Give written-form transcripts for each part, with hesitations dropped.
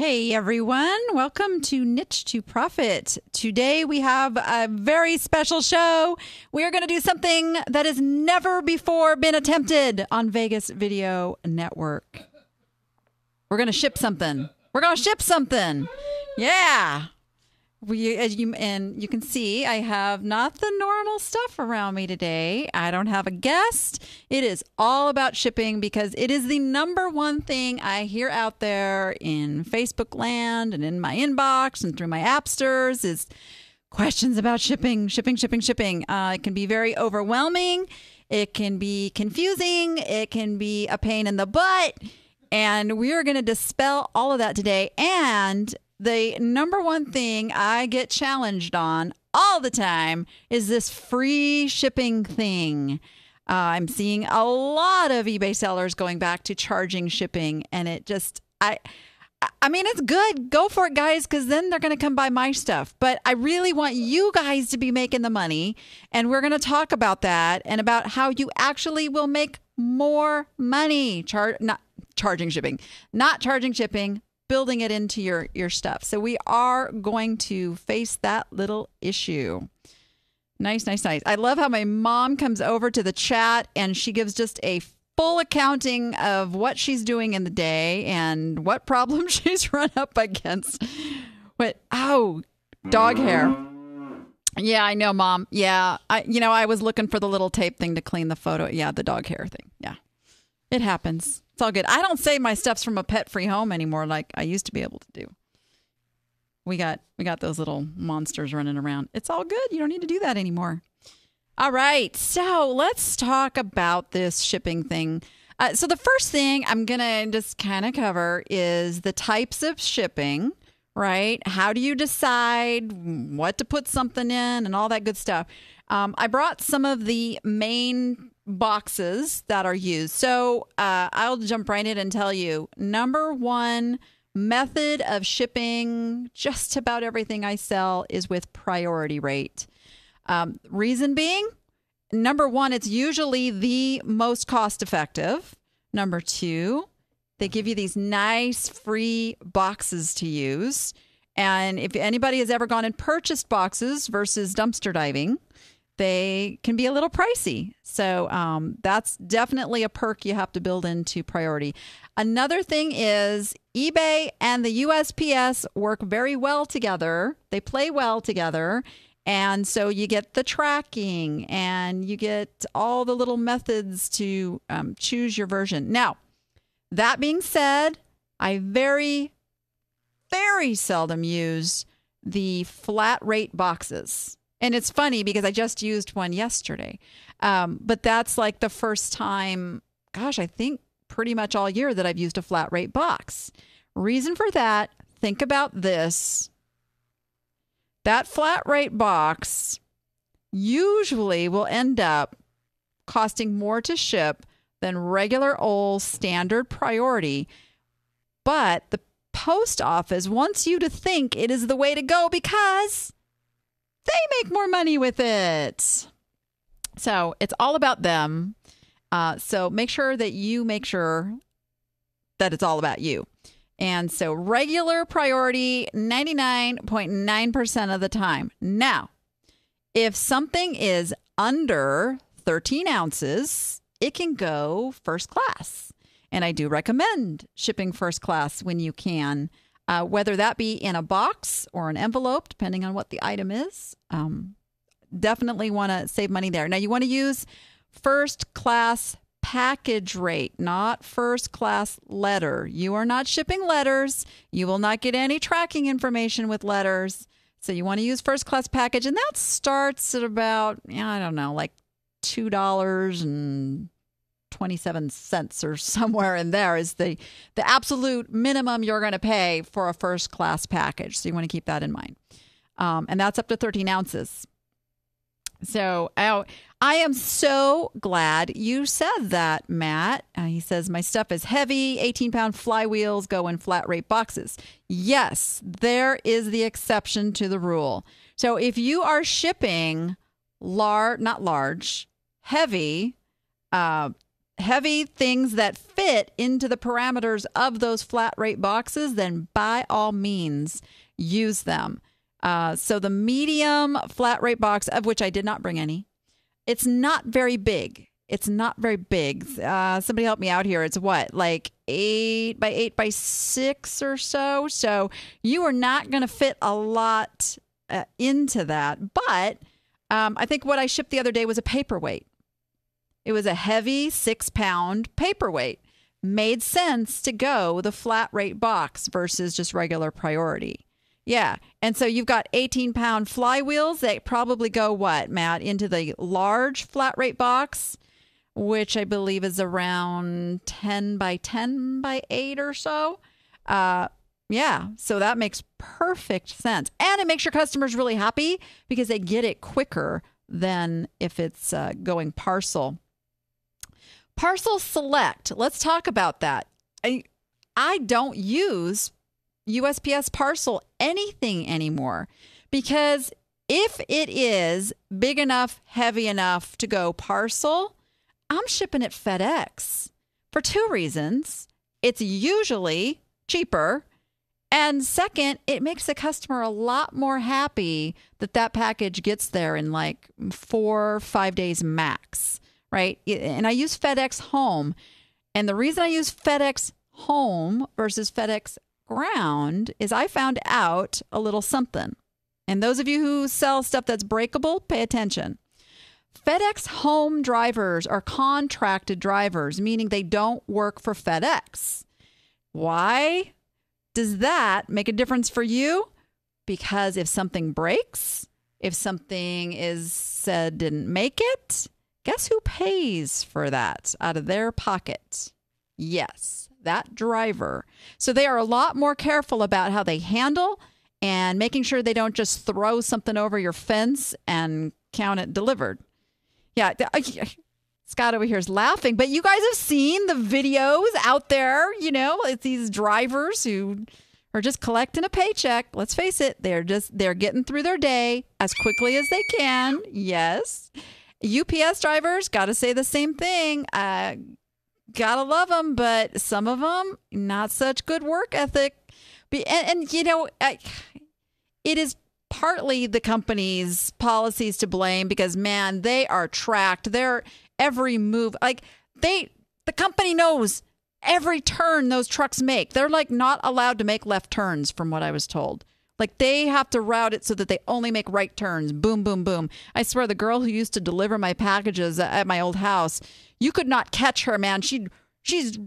Hey everyone, welcome to Niche to Profit. Today we have a very special show. We are going to do something that has never before been attempted on Vegas Video Network. We're going to ship something. Yeah. You can see, I have not the normal stuff around me today. I don't have a guest. It is all about shipping because it is the number one thing I hear out there in Facebook land and in my inbox and through my appsters is questions about shipping. It can be very overwhelming. It can be confusing. It can be a pain in the butt. And we are going to dispel all of that today. And the number one thing I get challenged on all the time is this free shipping thing. I'm seeing a lot of eBay sellers going back to charging shipping, and it just, I mean, it's good. Go for it, guys, because then they're going to come buy my stuff. But I really want you guys to be making the money, and we're going to talk about that and about how you actually will make more money. Not charging shipping, building it into your stuff. So we are going to face that little issue. Nice. I love how my mom comes over to the chat and she gives just a full accounting of what she's doing in the day and what problems she's run up against. Dog hair. Yeah, I know, Mom. Yeah, I was looking for the little tape thing to clean the photo. Yeah, the dog hair thing. Yeah, it happens. It's all good. I don't say my stuff's from a pet-free home anymore like I used to be able to do. We got those little monsters running around. It's all good. You don't need to do that anymore. All right. So let's talk about this shipping thing. So the first thing I'm going to just kind of cover is the types of shipping, right? How do you decide what to put something in and all that good stuff? I brought some of the main boxes that are used. So I'll jump right in and tell you, number one method of shipping just about everything I sell is with priority rate. Reason being, number one, it's usually the most cost effective. Number two, they give you these nice free boxes to use. And if anybody has ever gone and purchased boxes versus dumpster diving, they can be a little pricey. So that's definitely a perk you have to build into priority. Another thing is eBay and the USPS work very well together. They play well together. And so you get the tracking and you get all the little methods to choose your version. Now, that being said, I very, very seldom use the flat rate boxes. And it's funny because I just used one yesterday. But that's like the first time, I think pretty much all year that I've used a flat rate box. Reason for that, think about this. That flat rate box usually will end up costing more to ship than regular old standard priority. But the post office wants you to think it is the way to go because they make more money with it. So it's all about them. So make sure that it's all about you. And so regular priority 99.9% of the time. Now, if something is under 13 ounces, it can go first class. And I do recommend shipping first class when you can. Whether that be in a box or an envelope, depending on what the item is. Definitely want to save money there. Now, you want to use first class package rate, not first class letter. You are not shipping letters. You will not get any tracking information with letters. So you want to use first class package. And that starts at about, like $2.27 or somewhere in there is the absolute minimum you're going to pay for a first class package. So you want to keep that in mind. And that's up to 13 ounces. So I am so glad you said that, Matt. He says, my stuff is heavy. 18-pound flywheels go in flat rate boxes. Yes, there is the exception to the rule. So if you are shipping heavy heavy things that fit into the parameters of those flat rate boxes, then by all means use them. So the medium flat rate box, of which I did not bring any, it's not very big. It's not very big. Somebody help me out here. It's what, like 8 by 8 by 6 or so. So you are not going to fit a lot into that. But I think what I shipped the other day was a paperweight. It was a heavy 6-pound paperweight. Made sense to go the flat rate box versus just regular priority. Yeah. And so you've got 18-pound flywheels that probably go what, Matt, into the large flat rate box, which I believe is around 10 by 10 by 8 or so. Yeah. So that makes perfect sense. And it makes your customers really happy because they get it quicker than if it's going parcel. Parcel select. Let's talk about that. I don't use USPS parcel anything anymore because if it is big enough, heavy enough to go parcel, I'm shipping it FedEx for 2 reasons. It's usually cheaper. And second, it makes the customer a lot more happy that that package gets there in like 4 or 5 days max, right? And I use FedEx Home. And the reason I use FedEx Home versus FedEx Ground is I found out a little something. And those of you who sell stuff that's breakable, pay attention. FedEx Home drivers are contracted drivers, meaning they don't work for FedEx. Why does that make a difference for you? Because if something breaks, if something is said didn't make it, guess who pays for that out of their pocket? Yes, that driver. So they are a lot more careful about how they handle and making sure they don't just throw something over your fence and count it delivered. Yeah, Scott over here is laughing, but you guys have seen the videos out there, you know, it's these drivers who are just collecting a paycheck. Let's face it, they're getting through their day as quickly as they can. Yes. UPS drivers, got to say the same thing. Gotta love them, but some of them, not such good work ethic. And you know, it is partly the company's policies to blame because, man, they are tracked. Their every move, like the company knows every turn those trucks make. They're like not allowed to make left turns from what I was told. Like they have to route it so that they only make right turns. Boom, boom, boom. I swear the girl who used to deliver my packages at my old house, you could not catch her, man. She's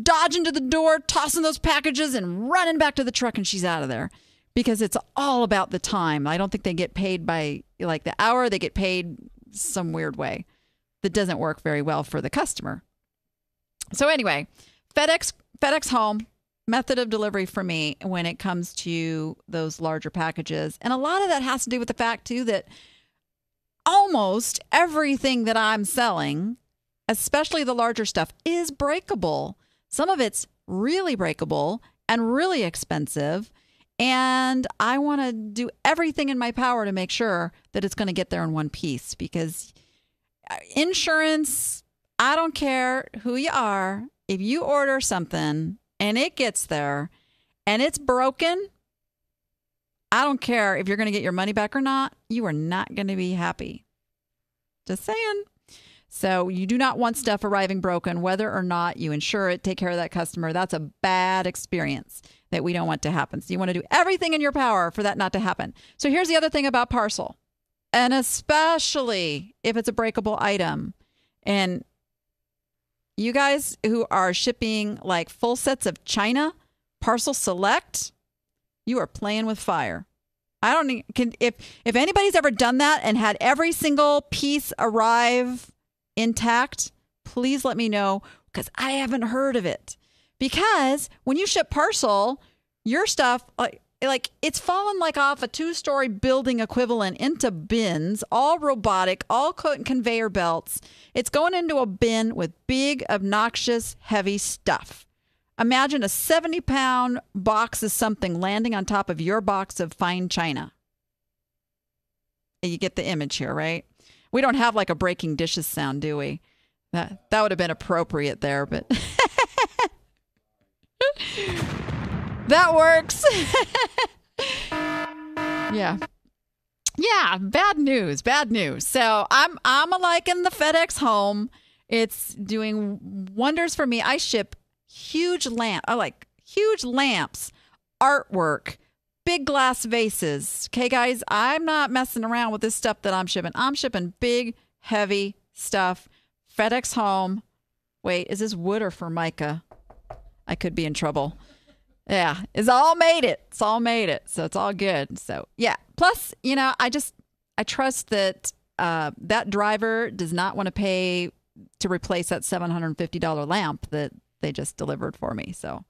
dodging to the door, tossing those packages and running back to the truck, and she's out of there because it's all about the time. I don't think they get paid by like the hour. They get paid some weird way that doesn't work very well for the customer. So anyway, FedEx Home, method of delivery for me when it comes to those larger packages. And a lot of that has to do with the fact, too, that almost everything that I'm selling, especially the larger stuff, is breakable. Some of it's really breakable and really expensive. And I want to do everything in my power to make sure that it's going to get there in one piece because insurance, I don't care who you are. If you order something and it gets there and it's broken, I don't care if you're going to get your money back or not. You are not going to be happy. Just saying. So you do not want stuff arriving broken, whether or not you insure it, take care of that customer. That's a bad experience that we don't want to happen. So you want to do everything in your power for that not to happen. So here's the other thing about parcel, and especially if it's a breakable item. And you guys who are shipping like full sets of China, parcel select, you are playing with fire. I don't need, if anybody's ever done that and had every single piece arrive intact, please let me know because I haven't heard of it. Because when you ship parcel, your stuff, like it's fallen like off a 2-story building equivalent into bins, all robotic, all conveyor belts. It's going into a bin with big, obnoxious, heavy stuff. Imagine a 70-pound box of something landing on top of your box of fine china. You get the image here, right? We don't have like a breaking dishes sound, do we? That would have been appropriate there, but that works. Yeah. Yeah, bad news. So I'm liking the FedEx Home. It's doing wonders for me. I ship huge lamps, artwork, big glass vases. Okay, guys, I'm not messing around with this stuff that I'm shipping. I'm shipping big, heavy stuff. FedEx Home. Wait, is this wood or Formica? I could be in trouble. Yeah, it's all made it. So it's all good. So yeah. Plus, I trust that that driver does not want to pay to replace that $750 lamp that they just delivered for me. So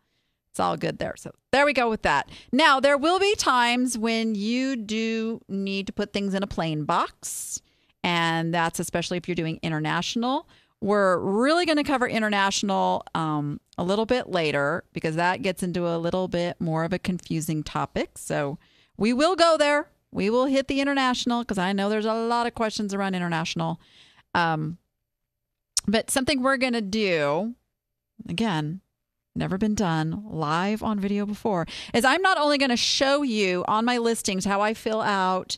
it's all good there. So there we go with that. Now, there will be times when you do need to put things in a plain box, and that's especially if you're doing international. We're really going to cover international a little bit later because that gets into a little bit more of a confusing topic. So we will go there. We will hit the international because I know there's a lot of questions around international. But something we're going to do, again, never been done live on video before, is I'm not only going to show you on my listings how I fill out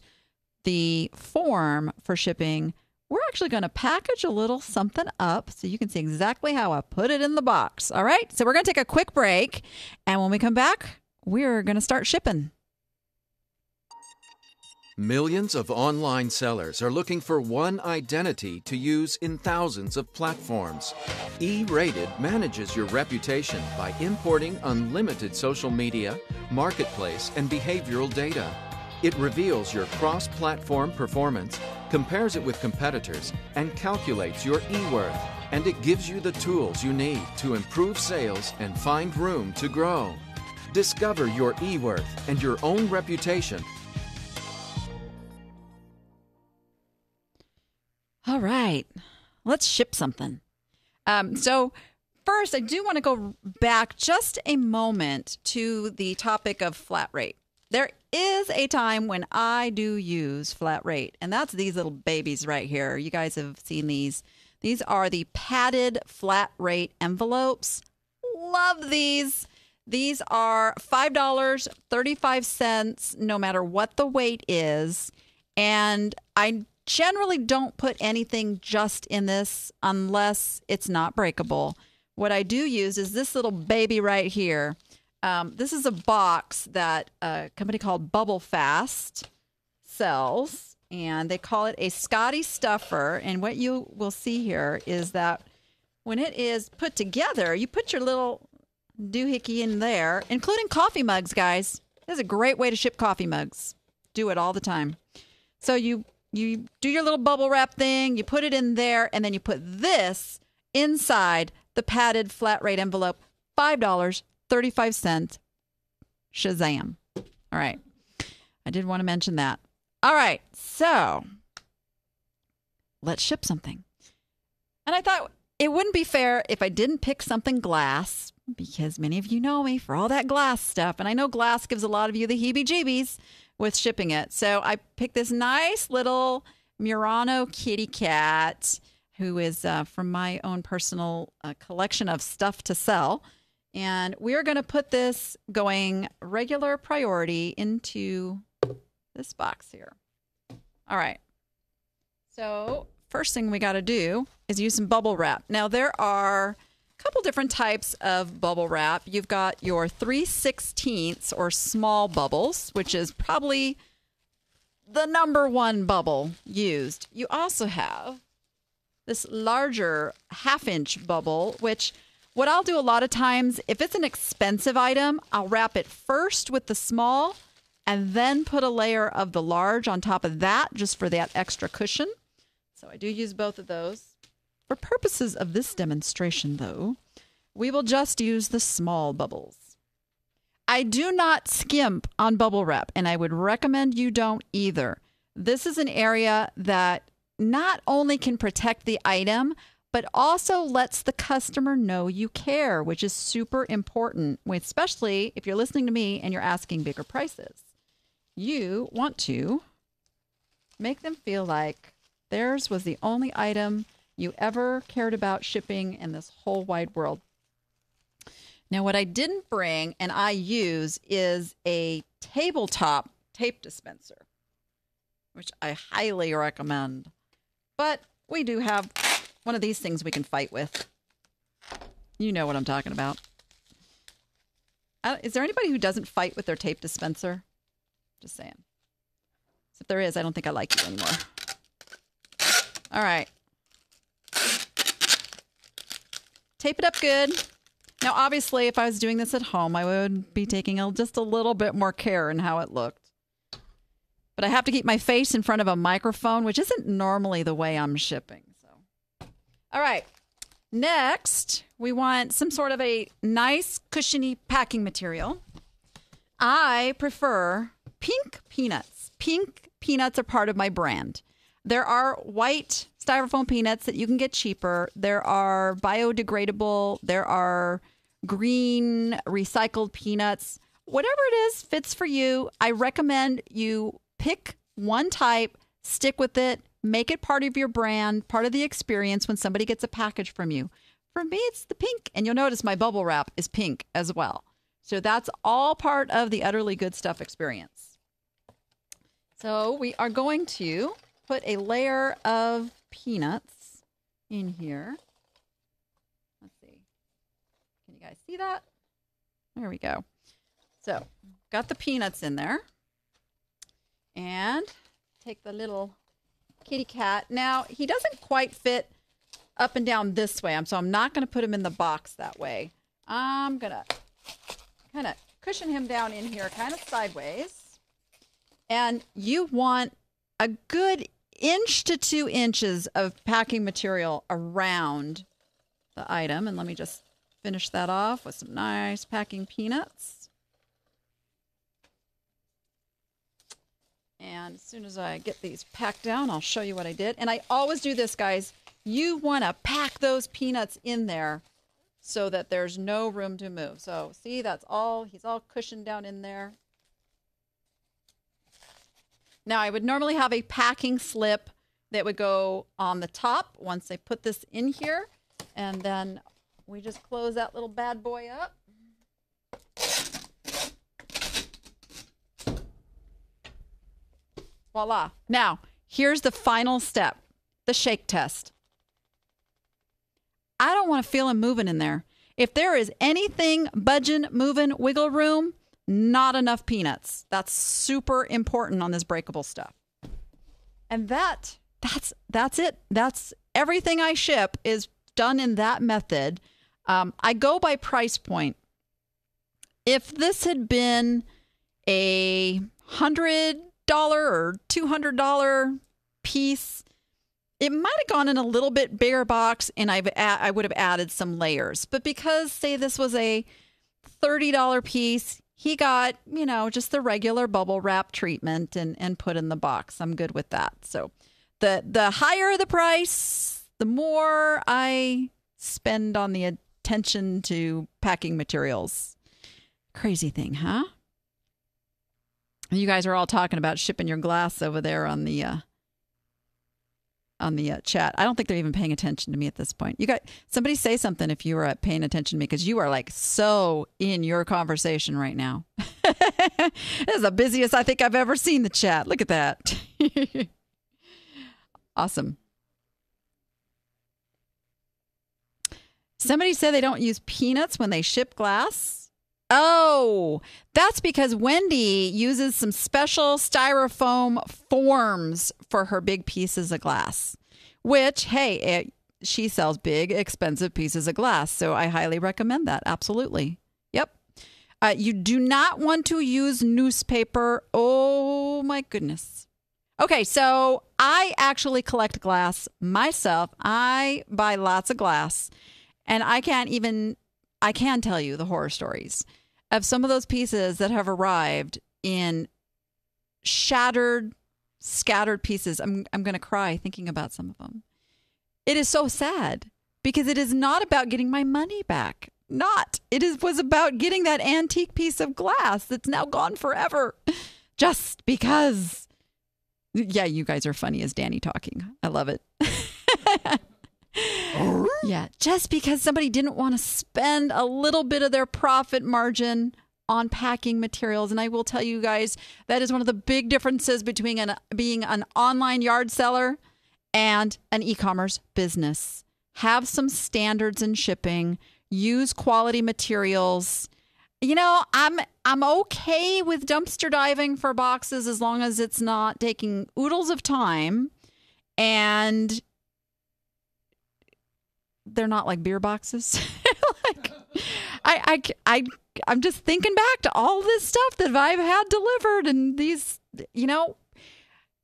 the form for shipping, we're actually going to package a little something up so you can see exactly how I put it in the box. All right, so we're going to take a quick break, and when we come back, we're going to start shipping. Millions of online sellers are looking for one identity to use in thousands of platforms. E-Rated manages your reputation by importing unlimited social media, marketplace, and behavioral data. It reveals your cross-platform performance, compares it with competitors, and calculates your e-worth. And it gives you the tools you need to improve sales and find room to grow. Discover your e-worth and your own reputation. All right, let's ship something. So first, I do want to go back just a moment to the topic of flat rate. There is a time when I do use flat rate, and that's these little babies right here. You guys have seen these. These are the padded flat rate envelopes. Love these. These are $5.35 no matter what the weight is. And I generally don't put anything just in this unless it's not breakable. What I do use is this little baby right here. This is a box that a company called Bubble Fast sells, and they call it a Scotty stuffer. And what you will see here is that when it is put together, you put your little doohickey in there, including coffee mugs, guys. This is a great way to ship coffee mugs. Do it all the time. So you do your little bubble wrap thing, you put it in there, and then you put this inside the padded flat rate envelope, $5.35. Shazam. All right. I did want to mention that. All right. So let's ship something. And I thought it wouldn't be fair if I didn't pick something glass, because many of you know me for all that glass stuff. And I know glass gives a lot of you the heebie-jeebies with shipping it. So I picked this nice little Murano kitty cat who is from my own personal collection of stuff to sell. And we're going to put this going regular priority into this box here. All right. So first thing we got to do is use some bubble wrap. Now there are a couple different types of bubble wrap. You've got your 3/16 or small bubbles, which is probably the number one bubble used. You also have this larger 1/2-inch bubble, which what I'll do a lot of times, if it's an expensive item, I'll wrap it first with the small and then put a layer of the large on top of that just for that extra cushion. So I do use both of those. For purposes of this demonstration, though, we will just use the small bubbles. I do not skimp on bubble wrap, and I would recommend you don't either. This is an area that not only can protect the item, but also lets the customer know you care, which is super important, especially if you're listening to me and you're asking bigger prices. You want to make them feel like theirs was the only item you ever cared about shipping in this whole wide world. Now, what I didn't bring and I use is a tabletop tape dispenser, which I highly recommend. But we do have one of these things we can fight with. You know what I'm talking about. Is there anybody who doesn't fight with their tape dispenser? Just saying. If there is, I don't think I like you anymore. All right. Tape it up good. Now, obviously, if I was doing this at home, I would be taking just a little bit more care in how it looked. But I have to keep my face in front of a microphone, which isn't normally the way I'm shipping. So, all right. Next, we want some sort of a nice, cushiony packing material. I prefer pink peanuts. Pink peanuts are part of my brand. There are white styrofoam peanuts that you can get cheaper. There are biodegradable. There are green recycled peanuts. Whatever it is fits for you. I recommend you pick one type, stick with it, make it part of your brand, part of the experience when somebody gets a package from you. For me, it's the pink. And you'll notice my bubble wrap is pink as well. So that's all part of the Utterly Good Stuff experience. So we are going to put a layer of peanuts in here. Let's see. Can you guys see that? There we go. So got the peanuts in there. And take the little kitty cat. Now, he doesn't quite fit up and down this way. So I'm not going to put him in the box that way. I'm going to kind of cushion him down in here kind of sideways. And you want a good 1 to 2 inches of packing material around the item. And let me just finish that off with some nice packing peanuts. And as soon as I get these packed down, I'll show you what I did. And I always do this, guys. You want to pack those peanuts in there so that there's no room to move. So see, that's all. He's all cushioned down in there. Now, I would normally have a packing slip that would go on the top once I put this in here. And then we just close that little bad boy up. Voila. Now, here's the final step, the shake test. I don't want to feel him moving in there. If there is anything budging, moving, wiggle room, not enough peanuts. That's super important on this breakable stuff. And that's it. That's everything I ship is done in that method. I go by price point. If this had been a $100 or $200 piece, it might have gone in a little bit bigger box and I would have added some layers. But because, say, this was a $30 piece, he got, just the regular bubble wrap treatment and put in the box. I'm good with that. So the higher the price, the more I spend on the attention to packing materials. Crazy thing, huh? You guys are all talking about shipping your glass over there on the chat. I don't think they're even paying attention to me at this point. You got somebody say something if you are paying attention to me, because you are like so in your conversation right now. This is the busiest I think I've ever seen the chat. Look at that. Awesome. Somebody said they don't use peanuts when they ship glass. Oh, that's because Wendy uses some special styrofoam forms for her big pieces of glass, which, hey, she sells big, expensive pieces of glass. So I highly recommend that. Absolutely. Yep. You do not want to use newspaper. Oh, my goodness. Okay, so I actually collect glass myself. I buy lots of glass, and I can tell you the horror stories of some of those pieces that have arrived in shattered, scattered pieces. I'm going to cry thinking about some of them. It is so sad because it is not about getting my money back. Was about getting that antique piece of glass that's now gone forever. Just because. Yeah, you guys are funny as Danny talking. I love it. Yeah, just because somebody didn't want to spend a little bit of their profit margin on packing materials. And I will tell you guys, that is one of the big differences between being an online yard seller and an e-commerce business. Have some standards in shipping, use quality materials. You know, I'm okay with dumpster diving for boxes as long as it's not taking oodles of time and they're not like beer boxes. I'm just thinking back to all this stuff that I've had delivered, and these, you know,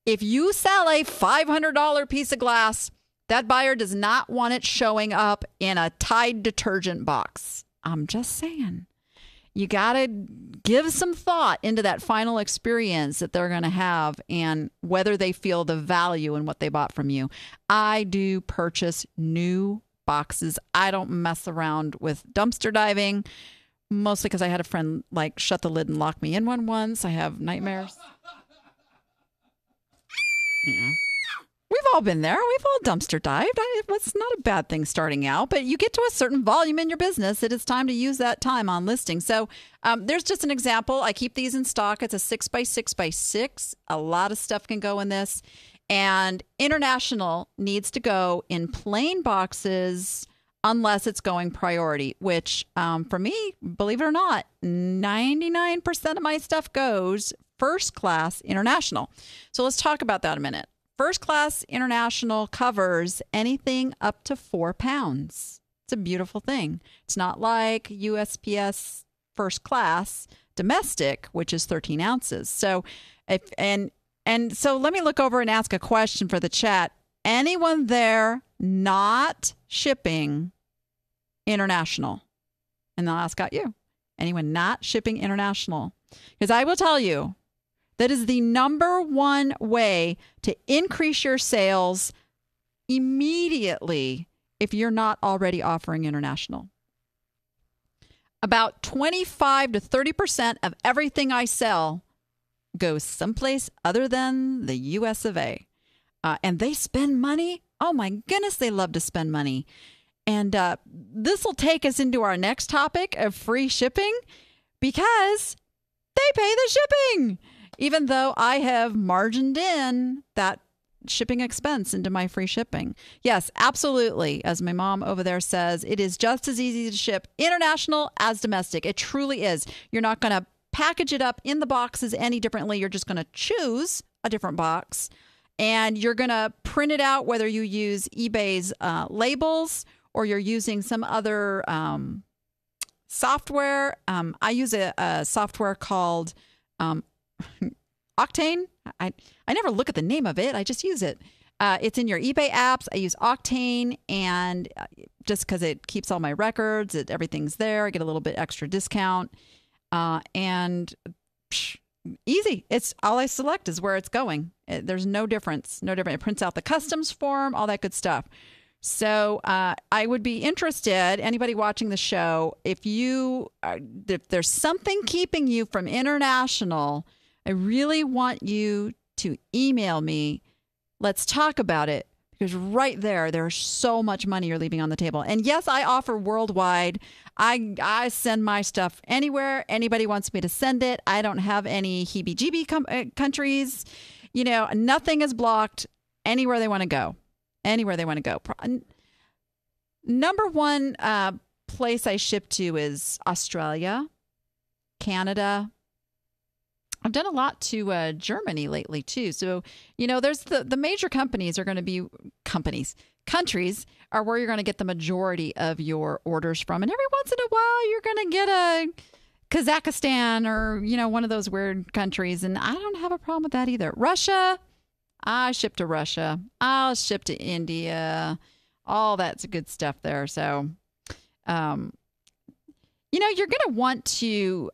if you sell a $500 piece of glass, that buyer does not want it showing up in a Tide detergent box. I'm just saying. You got to give some thought into that final experience that they're going to have and whether they feel the value in what they bought from you. I do purchase new boxes. I don't mess around with dumpster diving, mostly because I had a friend like shut the lid and lock me in one once. I have nightmares. Yeah. We've all been there. We've all dumpster dived. It's not a bad thing starting out, but you get to a certain volume in your business, it is time to use that time on listing. So there's just an example. I keep these in stock. It's a 6x6x6. A lot of stuff can go in this. And international needs to go in plain boxes unless it's going priority, which for me, believe it or not, 99% of my stuff goes first class international. So let's talk about that a minute. First class international covers anything up to 4 pounds. It's a beautiful thing. It's not like USPS first class domestic, which is 13 ounces. So so let me look over and ask a question for the chat. Anyone there not shipping international? And then I'll ask out you. Anyone not shipping international? Because I will tell you, that is the number one way to increase your sales immediately if you're not already offering international. About 25 to 30% of everything I sell goes someplace other than the US of A. And they spend money. Oh my goodness, they love to spend money. And this will take us into our next topic of free shipping because they pay the shipping. Even though I have margined in that shipping expense into my free shipping. Yes, absolutely. As my mom over there says, it is just as easy to ship international as domestic. It truly is. You're not going to package it up in the boxes any differently. You're just going to choose a different box and you're going to print it out, whether you use eBay's labels or you're using some other software. I use a software called Octane. I never look at the name of it. I just use it. It's in your eBay apps. I use Octane, and just because it keeps all my records, everything's there. I get a little bit extra discount, and easy. It's all I select is where it's going. There's no difference. No different. It prints out the customs form, all that good stuff. So I would be interested, anybody watching the show, if there's something keeping you from international, I really want you to email me. Let's talk about it, because right there's so much money you're leaving on the table. And yes, I offer worldwide. I send my stuff anywhere anybody wants me to send it. I don't have any heebie-jeebie countries. You know, nothing is blocked anywhere they want to go. Anywhere they want to go. Number one place I ship to is Australia, Canada. I've done a lot to Germany lately, too. So, you know, there's the major companies are going to be countries are where you're going to get the majority of your orders from. And every once in a while, you're going to get a Kazakhstan or, you know, one of those weird countries. And I don't have a problem with that either. Russia, I ship to Russia. I'll ship to India. All that's good stuff there. So, you know, you're going to want to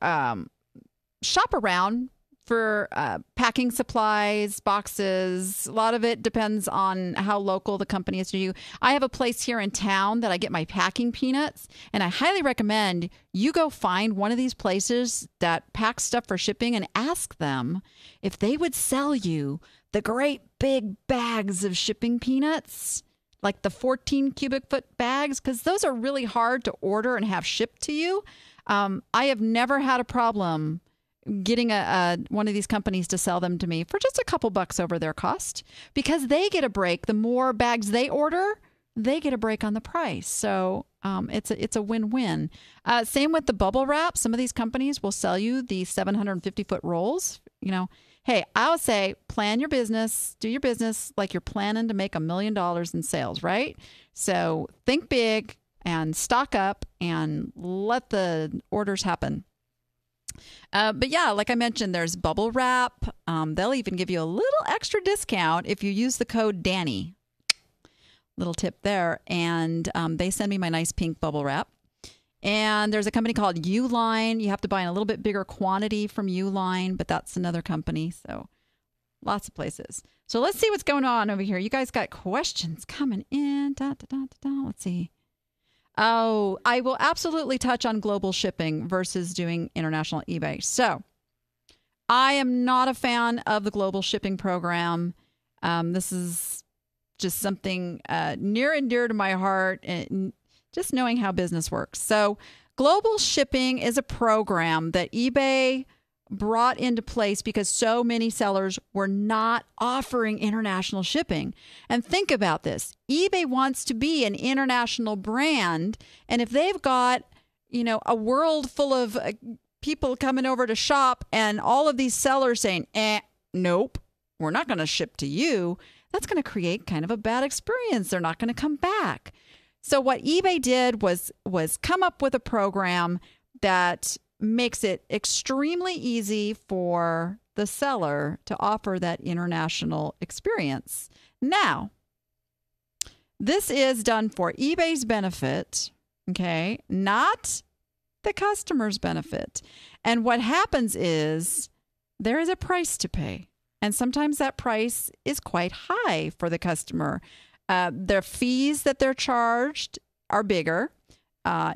shop around for packing supplies, boxes. A lot of it depends on how local the company is to you. I have a place here in town that I get my packing peanuts, and I highly recommend you go find one of these places that packs stuff for shipping and ask them if they would sell you the great big bags of shipping peanuts, like the 14 cubic foot bags, because those are really hard to order and have shipped to you. I have never had a problem getting one of these companies to sell them to me for just a couple bucks over their cost, because they get a break. The more bags they order, they get a break on the price. So it's a win-win. Same with the bubble wrap. Some of these companies will sell you the 750-foot rolls. Hey, I would say plan your business, do your business like you're planning to make $1 million in sales, right? So think big and stock up and let the orders happen. But yeah, like I mentioned, there's bubble wrap. They'll even give you a little extra discount if you use the code Danny. Little tip there. And they send me my nice pink bubble wrap. And there's a company called Uline. You have to buy in a little bit bigger quantity from Uline, but that's another company. So lots of places. So let's see what's going on over here. You guys got questions coming in. Let's see. Oh, I will absolutely touch on global shipping versus doing international eBay. So I am not a fan of the global shipping program. This is just something near and dear to my heart, and just knowing how business works. So global shipping is a program that eBay brought into place because so many sellers were not offering international shipping. And think about this. eBay wants to be an international brand. And if they've got, a world full of people coming over to shop and all of these sellers saying, nope, we're not going to ship to you, that's going to create kind of a bad experience. They're not going to come back. So what eBay did was come up with a program that makes it extremely easy for the seller to offer that international experience. Now, this is done for eBay's benefit, okay, not the customer's benefit. And what happens is there is a price to pay. And sometimes that price is quite high for the customer. Their fees that they're charged are bigger.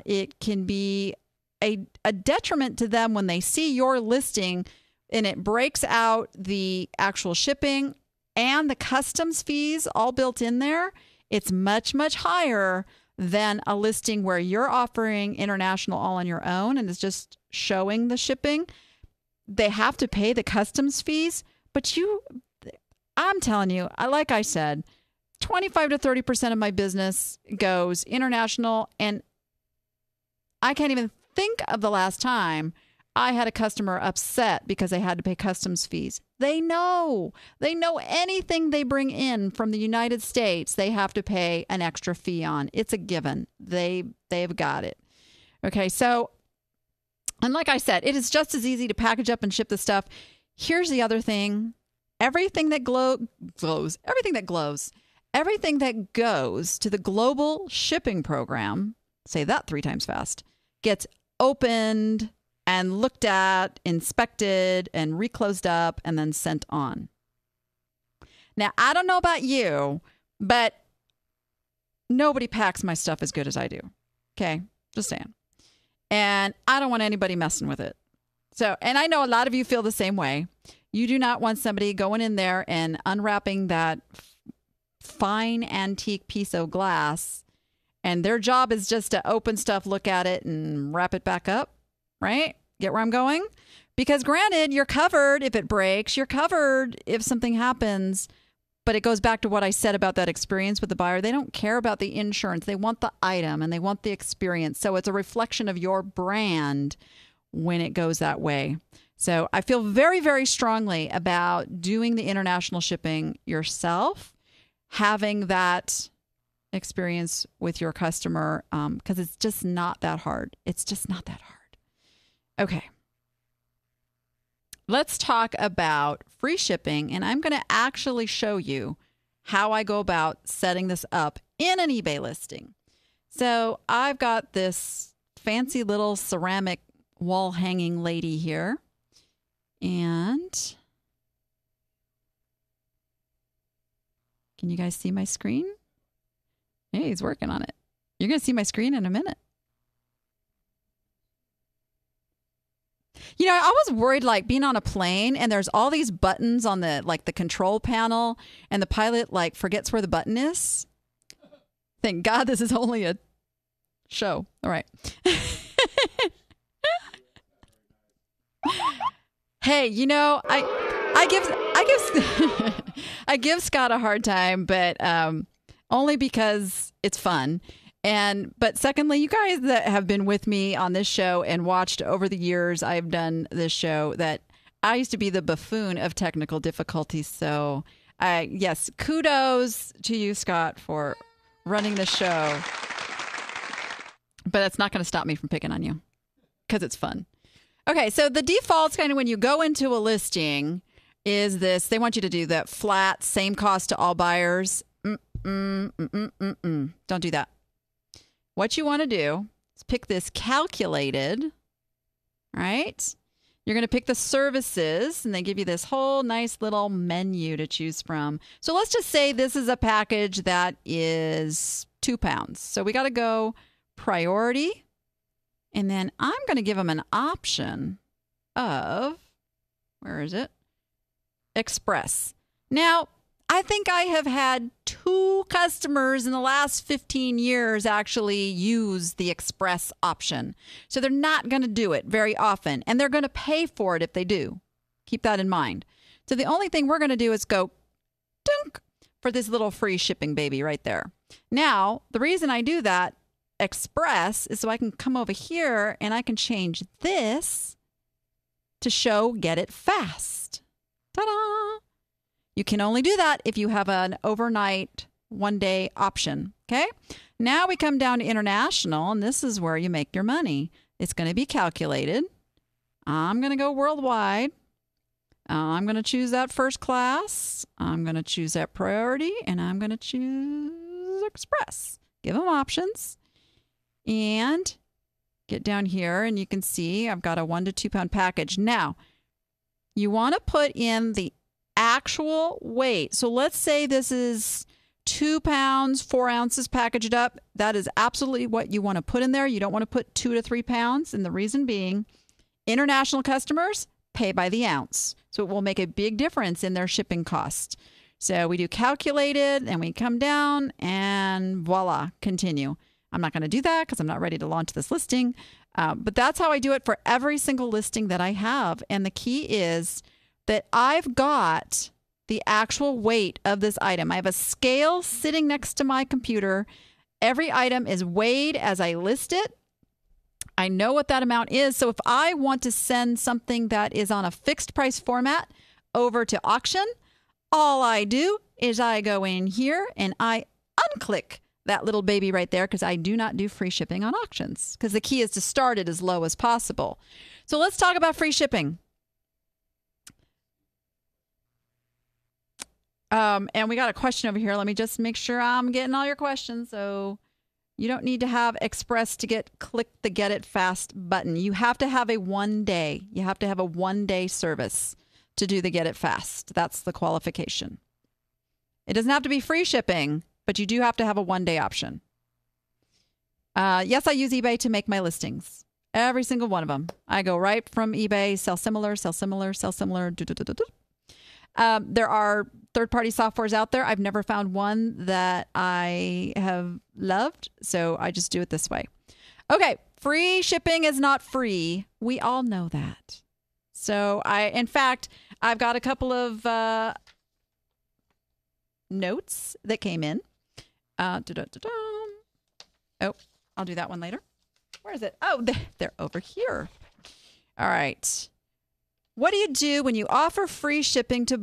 It can be a detriment to them when they see your listing and it breaks out the actual shipping and the customs fees all built in there. It's much, much higher than a listing where you're offering international all on your own and it's just showing the shipping. They have to pay the customs fees, but I'm telling you, like I said, 25 to 30% of my business goes international, and I can't even think of the last time I had a customer upset because they had to pay customs fees. They know anything they bring in from the United States, they have to pay an extra fee on. It's a given. They've got it. Okay, so, and like I said, it is just as easy to package up and ship the stuff. Here's the other thing. Everything that goes to the global shipping program, say that 3 times fast, gets opened and looked at, inspected, and reclosed up, and then sent on. Now, I don't know about you, but nobody packs my stuff as good as I do. Okay? Just saying. And I don't want anybody messing with it. So, and I know a lot of you feel the same way. You do not want somebody going in there and unwrapping that fine antique piece of glass, and their job is just to open stuff, look at it, and wrap it back up, right? Get where I'm going? Because granted, you're covered if it breaks, you're covered if something happens, but it goes back to what I said about that experience with the buyer. They don't care about the insurance. They want the item and they want the experience. So it's a reflection of your brand when it goes that way. So I feel very, very strongly about doing the international shipping yourself, having that experience with your customer, because it's just not that hard. It's just not that hard. Okay. Let's talk about free shipping, and I'm going to actually show you how I go about setting this up in an eBay listing. So I've got this fancy little ceramic wall hanging lady here, and can you guys see my screen? Hey, he's working on it. You're going to see my screen in a minute. You know, I was worried, like, being on a plane and there's all these buttons on the control panel, and the pilot, forgets where the button is. Thank God this is only a show. All right. Hey, you know, I give I give Scott a hard time, but only because it's fun. But secondly, you guys that have been with me on this show and watched over the years I've done this show, that I used to be the buffoon of technical difficulties. So yes, kudos to you, Scott, for running the show. But that's not going to stop me from picking on you because it's fun. Okay, so the defaults kind of when you go into a listing is this. They want you to do that flat, same cost to all buyers. Don't do that. What you want to do is pick this calculated, right? You're going to pick the services, and they give you this whole nice little menu to choose from. So let's just say this is a package that is £2. So we got to go priority. And then I'm going to give them an option of, where is it? Express. Now, I think I have had 2 customers in the last 15 years actually use the Express option. So they're not going to do it very often, and they're going to pay for it if they do. Keep that in mind. So the only thing we're going to do is go dunk for this little free shipping baby right there. Now, the reason I do that Express is so I can come over here and I can change this to show get it fast. Ta-da! You can only do that if you have an overnight 1-day option. Okay. Now we come down to international, and this is where you make your money. It's going to be calculated. I'm going to go worldwide. I'm going to choose that first class. I'm going to choose that priority, and I'm going to choose Express. Give them options. And get down here, and you can see I've got a 1 to 2 pound package. Now, you want to put in the actual weight. So let's say this is 2 pounds, 4 ounces packaged up. That is absolutely what you want to put in there. You don't want to put 2 to 3 pounds. And the reason being, international customers pay by the ounce. So it will make a big difference in their shipping cost. So we do calculated, and we come down, and voila, continue. I'm not going to do that because I'm not ready to launch this listing. But that's how I do it for every single listing that I have. And the key is that I've got the actual weight of this item. I have a scale sitting next to my computer. Every item is weighed as I list it. I know what that amount is. So if I want to send something that is on a fixed price format over to auction, all I do is I go in here and I unclick that little baby right there, because I do not do free shipping on auctions, because the key is to start it as low as possible. So let's talk about free shipping. And we got a question over here. Let me just make sure I'm getting all your questions. So you don't need to have Express to click the Get It Fast button. You have to have a 1-day. You have to have a 1-day service to do the Get It Fast. That's the qualification. It doesn't have to be free shipping, but you do have to have a 1-day option. Yes, I use eBay to make my listings. Every single one of them. I go right from eBay, sell similar, sell similar, sell similar. There are third-party softwares out there. I've never found one that I have loved, so I just do it this way. Okay, free shipping is not free. We all know that. So in fact, I've got a couple of notes that came in. Oh, I'll do that one later. Where is it? Oh, they're over here. All right. What do you do when you offer free shipping to a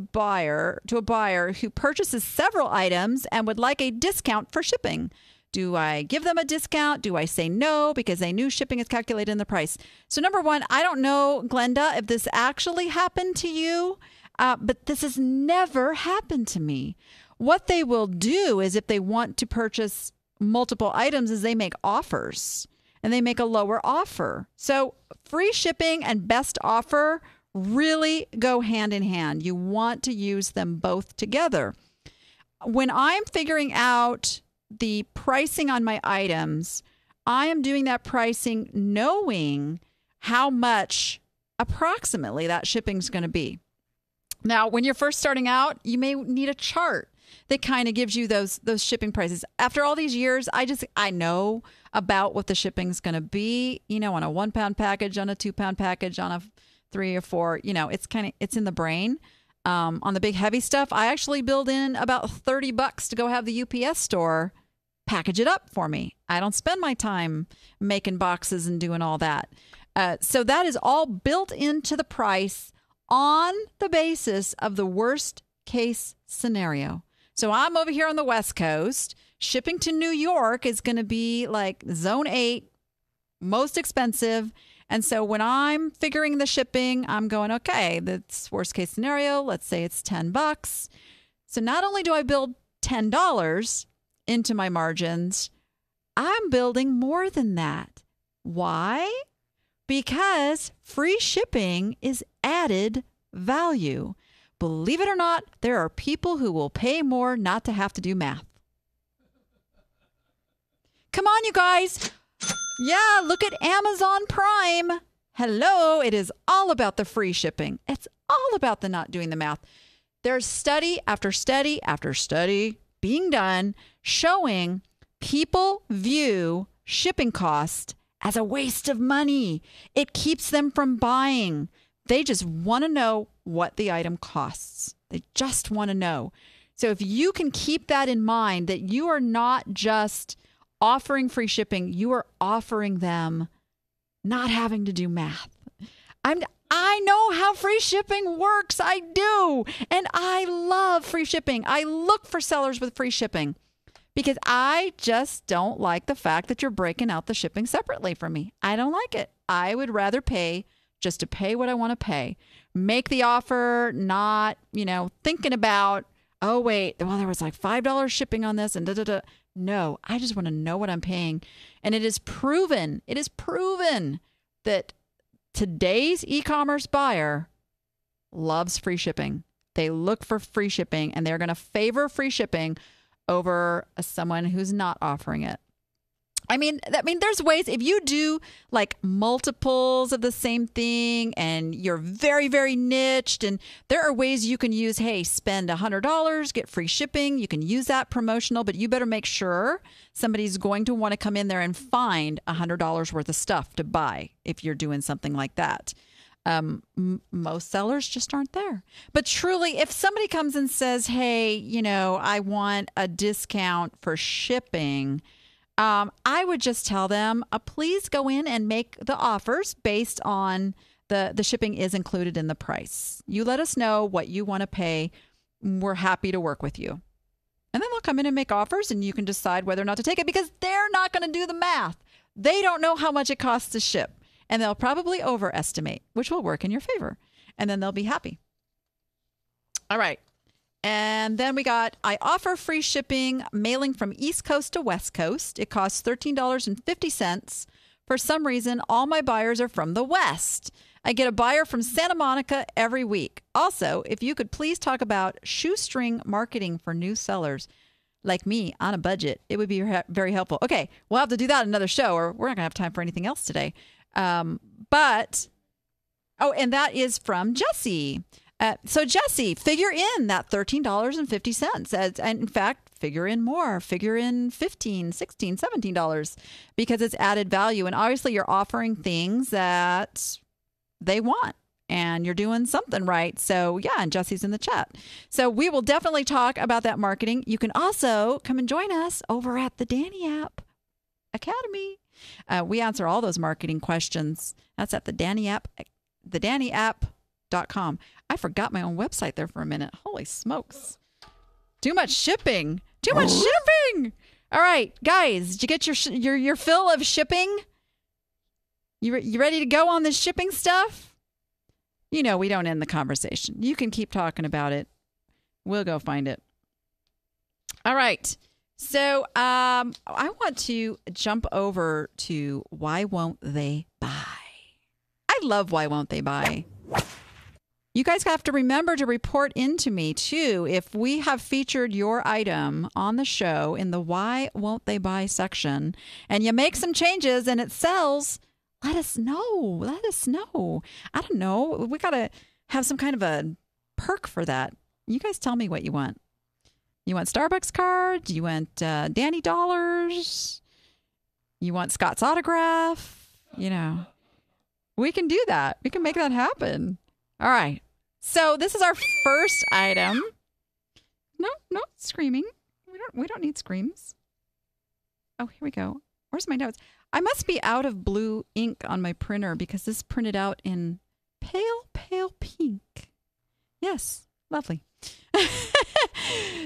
buyer who purchases several items and would like a discount for shipping? Do I give them a discount? Do I say no because they knew shipping is calculated in the price? So number one, I don't know, Glenda, if this actually happened to you, but this has never happened to me. What they will do is if they want to purchase multiple items is they make offers and they make a lower offer. So free shipping and best offer really go hand in hand. You want to use them both together. When I'm figuring out the pricing on my items, I am doing that pricing knowing how much approximately that shipping is going to be. Now, when you're first starting out, you may need a chart that kind of gives you those shipping prices. After all these years, I know about what the shipping's going to be, on a 1 pound package, on a 2 pound package, on a 3 or 4, it's in the brain. On the big heavy stuff, I actually build in about $30 to go have the UPS store package it up for me. I don't spend my time making boxes and doing all that. So that is all built into the price on the basis of the worst case scenario. So I'm over here on the West Coast. Shipping to New York is going to be like zone 8, most expensive. And so when I'm figuring the shipping, I'm going, okay, that's worst case scenario. Let's say it's $10. So not only do I build $10 into my margins, I'm building more than that. Why? Because free shipping is added value. Believe it or not, there are people who will pay more not to have to do math. Come on, you guys. Yeah, look at Amazon Prime. Hello, it is all about the free shipping. It's all about the not doing the math. There's study after study after study being done showing people view shipping cost as a waste of money. It keeps them from buying. They just want to know what the item costs. They just want to know. So if you can keep that in mind, that you are not just offering free shipping, you are offering them not having to do math. I know how free shipping works. I do. And I love free shipping. I look for sellers with free shipping because I just don't like the fact that you're breaking out the shipping separately from me. I don't like it. I would rather pay just to pay what I want to pay. Make the offer, not, thinking about, oh, wait, well, there was like $5 shipping on this and da-da-da. No, I just want to know what I'm paying. And it is proven that today's e-commerce buyer loves free shipping. They look for free shipping and they're going to favor free shipping over someone who's not offering it. I mean, there's ways if you do like multiples of the same thing and you're very, very niched, and there are ways you can use, hey, spend $100, get free shipping. You can use that promotional, but you better make sure somebody's going to want to come in there and find $100 worth of stuff to buy if you're doing something like that. Most sellers just aren't there. But truly, if somebody comes and says, hey, I want a discount for shipping, I would just tell them, please go in and make the offers based on the shipping is included in the price. You let us know what you want to pay. We're happy to work with you. And then they'll come in and make offers and you can decide whether or not to take it because they're not going to do the math. They don't know how much it costs to ship. And they'll probably overestimate, which will work in your favor. And then they'll be happy. All right. And then we got, I offer free shipping mailing from East Coast to West Coast. It costs $13.50. For some reason, all my buyers are from the West. I get a buyer from Santa Monica every week. Also, if you could please talk about shoestring marketing for new sellers like me on a budget, it would be very helpful. Okay, we'll have to do that in another show or we're not going to have time for anything else today. And that is from Jesse. So Jesse, figure in that $13.50. And in fact, figure in more. Figure in $15, $16, $17 because it's added value. And obviously you're offering things that they want and you're doing something right. So yeah, and Jesse's in the chat. So we will definitely talk about that marketing. You can also come and join us over at the Danny App Academy. We answer all those marketing questions. That's at the Danny App, thedannyapp.com. I forgot my own website there for a minute. Holy smokes. Too much shipping. Too much shipping. All right, guys, did you get your fill of shipping? You ready to go on this shipping stuff? We don't end the conversation. You can keep talking about it. We'll go find it. All right. So I want to jump over to Why Won't They Buy? I love Why Won't They Buy? You guys have to remember to report into me, too, if we have featured your item on the show in the Why Won't They Buy section, and you make some changes and it sells, let us know. Let us know. I don't know. We got to have some kind of a perk for that. You guys tell me what you want. You want Starbucks cards? You want Danny Dollars? You want Scott's autograph? We can do that. We can make that happen. All right. So this is our first item. No, screaming. We don't need screams. Oh, here we go. Where's my notes? I must be out of blue ink on my printer because this printed out in pale pink. Yes, lovely.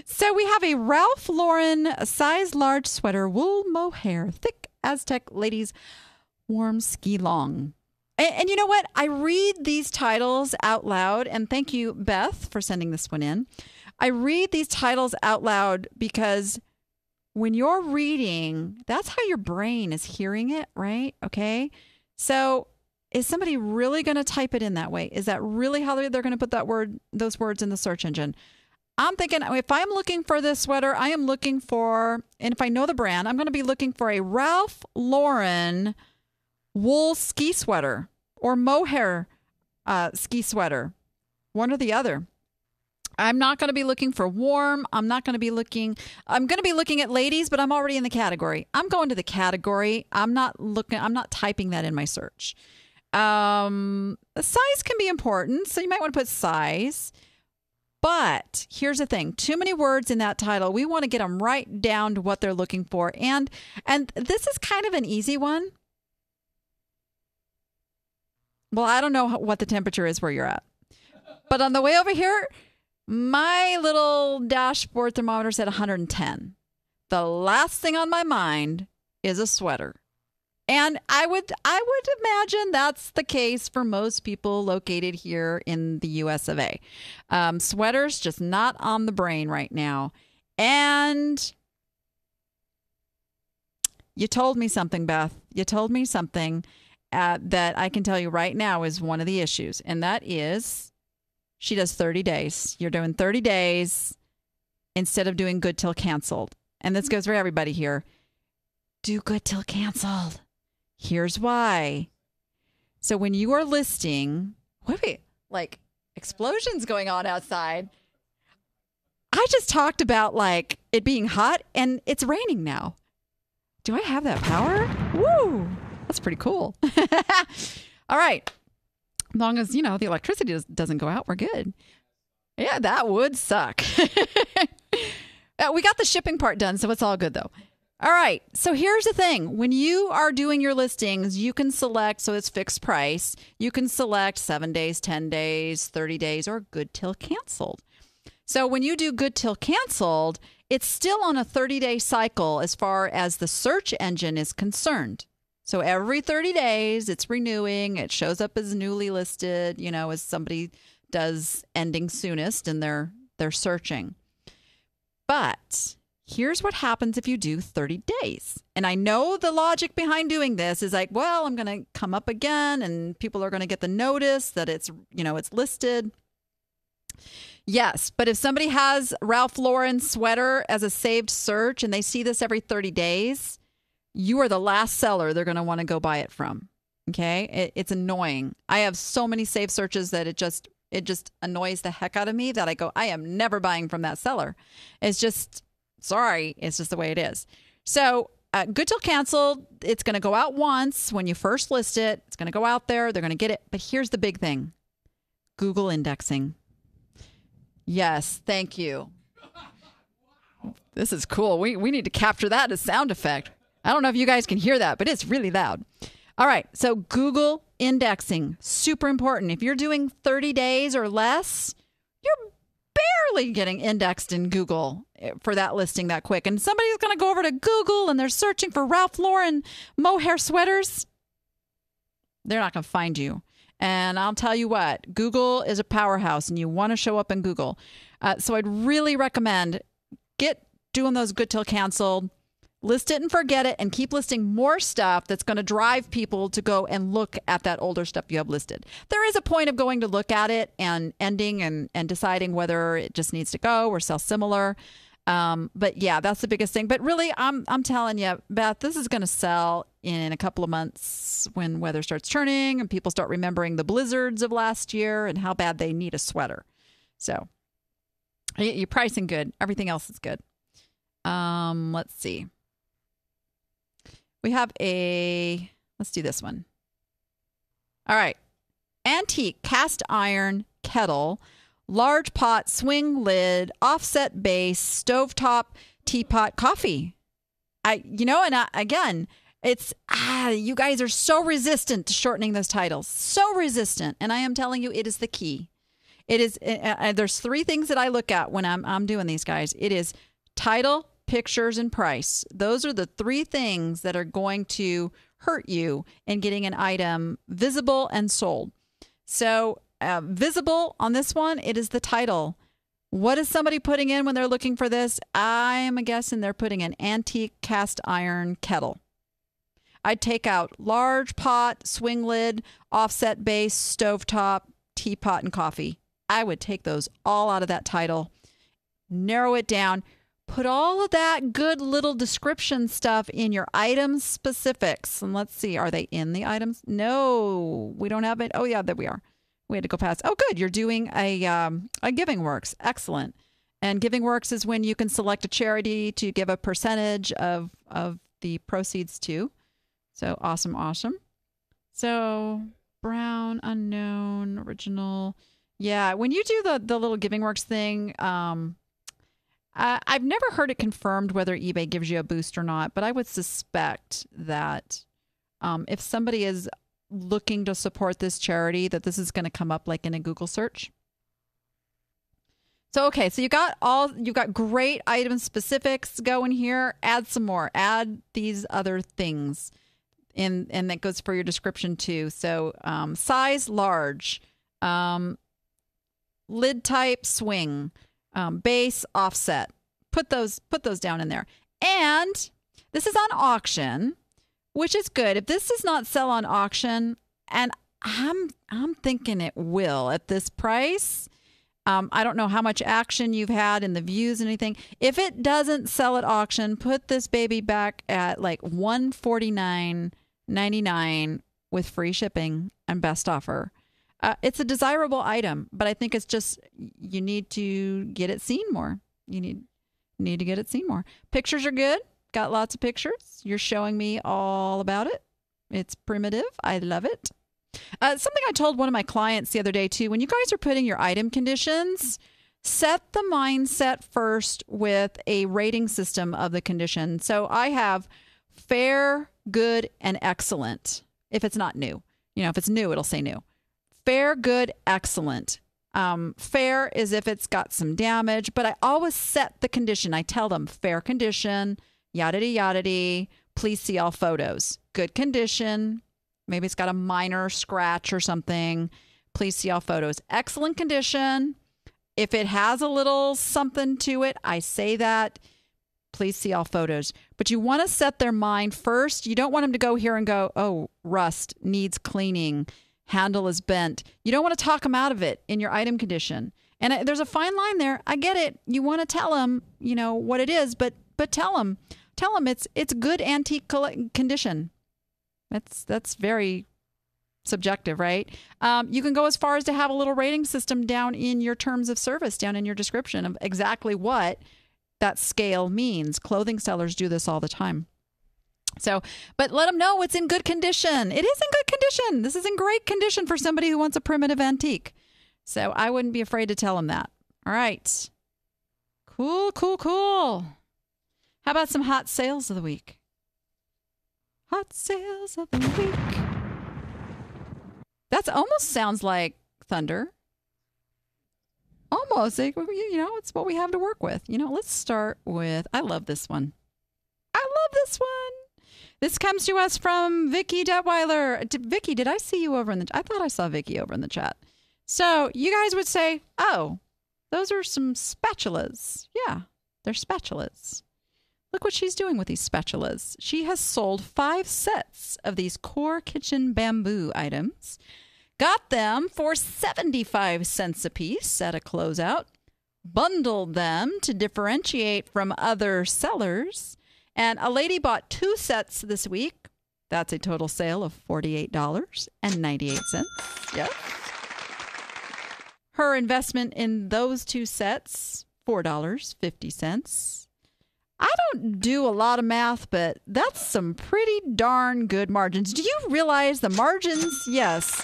So we have a Ralph Lauren size large sweater, wool mohair, thick Aztec ladies, warm ski long. And you know what? I read these titles out loud, and thank you, Beth, for sending this one in. I read these titles out loud because when you're reading, that's how your brain is hearing it, right? Okay. So is somebody really going to type it in that way? Is that really how they're going to put those words in the search engine? I'm thinking if I'm looking for this sweater, I am looking for, and if I know the brand, I'm going to be looking for a Ralph Lauren wool ski sweater or mohair ski sweater, one or the other. I'm not going to be looking for warm. I'm going to be looking at ladies, but I'm already in the category. I'm going to the category. I'm not typing that in my search. Size can be important, so you might want to put size. But here's the thing. Too many words in that title. We want to get them right down to what they're looking for. And this is kind of an easy one. Well, I don't know what the temperature is where you're at. But on the way over here, my little dashboard thermometer said 110. The last thing on my mind is a sweater. And I would imagine that's the case for most people located here in the US of A. Sweaters just not on the brain right now. And you told me something, Beth. You told me something that I can tell you right now is one of the issues. And that is she does 30 days. You're doing 30 days instead of doing good till canceled. And this goes for everybody here. Do good till canceled. Here's why. So when you are listing, like explosions going on outside. I just talked about like it being hot and it's raining now. Do I have that power? Woo! That's pretty cool. All right. As long as, the electricity doesn't go out, we're good. Yeah, that would suck. We got the shipping part done, so it's all good though. All right. So here's the thing. When you are doing your listings, you can select, so it's fixed price. You can select 7 days, 10 days, 30 days, or good till canceled. So when you do good till canceled, it's still on a 30-day cycle as far as the search engine is concerned. So every 30 days, it's renewing. It shows up as newly listed, as somebody does ending soonest and they're searching. But here's what happens if you do 30 days. And I know the logic behind doing this is like, well, I'm going to come up again and people are going to get the notice that it's listed. Yes, but if somebody has Ralph Lauren sweater as a saved search and they see this every 30 days, you are the last seller they're going to want to go buy it from. Okay? It's annoying. I have so many saved searches that it just annoys the heck out of me that I go, I am never buying from that seller. It's just, sorry, it's just the way it is. So good till canceled, it's going to go out once when you first list it. It's going to go out there. They're going to get it. But here's the big thing. Google indexing. Yes, thank you. This is cool. We need to capture that as sound effect. I don't know if you guys can hear that, but it's really loud. All right. So Google indexing, super important. If you're doing 30 days or less, you're barely getting indexed in Google for that listing that quick. And somebody's going to go over to Google and they're searching for Ralph Lauren mohair sweaters. They're not going to find you. And I'll tell you what, Google is a powerhouse and you want to show up in Google. So I'd really recommend get doing those good till canceled. List it and forget it and keep listing more stuff that's going to drive people to go and look at that older stuff you have listed. There is a point of going to look at it and ending and deciding whether it just needs to go or sell similar. But yeah, that's the biggest thing. But really, I'm telling you, Beth, this is going to sell in a couple of months when weather starts turning and people start remembering the blizzards of last year and how bad they need a sweater. So, Your pricing good. Everything else is good. Let's see. We have let's do this one. All right. Antique cast iron kettle, large pot, swing lid, offset base, stovetop, teapot, coffee. Again, it's, you guys are so resistant to shortening those titles. So resistant. And I am telling you, it is the key. It is, there's three things that I look at when I'm doing these, guys. It is title, pictures, and price. Those are the three things that are going to hurt you in getting an item visible and sold. So visible on this one, it is the title. What is somebody putting in when they're looking for this? I am guessing they're putting an antique cast iron kettle. I'd take out large pot, swing lid, offset base, stovetop, teapot, and coffee. I would take those all out of that title, narrow it down, put all of that good little description stuff in your item specifics. And let's see, are they in the items? No, we don't have it. Oh, yeah, there we are. We had to go past. Oh, good. You're doing a Giving Works. Excellent. And Giving Works is when you can select a charity to give a percentage of the proceeds to. So awesome, awesome. So brown, unknown, original. Yeah, when you do the little Giving Works thing, I've never heard it confirmed whether eBay gives you a boost or not, but I would suspect that if somebody is looking to support this charity, that this is going to come up like in a Google search. So, okay, so you got great item specifics going here. Add some more. Add these other things, and that goes for your description too. So, size large, lid type swing, base offset. Put those down in there. And this is on auction, which is good. If this does not sell on auction, and I'm thinking it will at this price. I don't know how much action you've had in the views and anything. If it doesn't sell at auction, put this baby back at like $149.99 with free shipping and best offer. It's a desirable item, but I think it's just you need to get it seen more. You need to get it seen more. Pictures are good. Got lots of pictures. You're showing me all about it. It's primitive. I love it. Something I told one of my clients the other day too, when you guys are putting your item conditions, set the mindset first with a rating system of the condition. So I have fair, good, and excellent. If it's not new, if it's new, it'll say new. Fair, good, excellent. Fair is if it's got some damage, but I always set the condition. I tell them fair condition, yada yada. Please see all photos. Good condition. Maybe it's got a minor scratch or something. Please see all photos. Excellent condition. If it has a little something to it, I say that. Please see all photos. But you want to set their mind first. You don't want them to go here and go, oh, rust, needs cleaning, handle is bent. You don't want to talk them out of it in your item condition. And there's a fine line there. I get it. You want to tell them, what it is, but tell them it's good antique condition. That's very subjective, right? You can go as far as to have a little rating system down in your terms of service, down in your description of exactly what that scale means. Clothing sellers do this all the time. So, but let them know it's in good condition. It is in good condition. This is in great condition for somebody who wants a primitive antique. So I wouldn't be afraid to tell them that. All right. Cool. How about some hot sales of the week? Hot sales of the week. That almost sounds like thunder. Almost. It's what we have to work with. Let's start with, I love this one. This comes to us from Vicky Detweiler. Vicky, did I see you over in the I thought I saw Vicky over in the chat. So you guys would say, oh, those are some spatulas. Yeah, they're spatulas. Look what she's doing with these spatulas. She has sold 5 sets of these core kitchen bamboo items. Got them for 75 cents a piece at a closeout. Bundled them to differentiate from other sellers. And a lady bought 2 sets this week. That's a total sale of $48.98. Yep. Her investment in those 2 sets $4.50. I don't do a lot of math, but that's some pretty darn good margins. Do you realize the margins? Yes.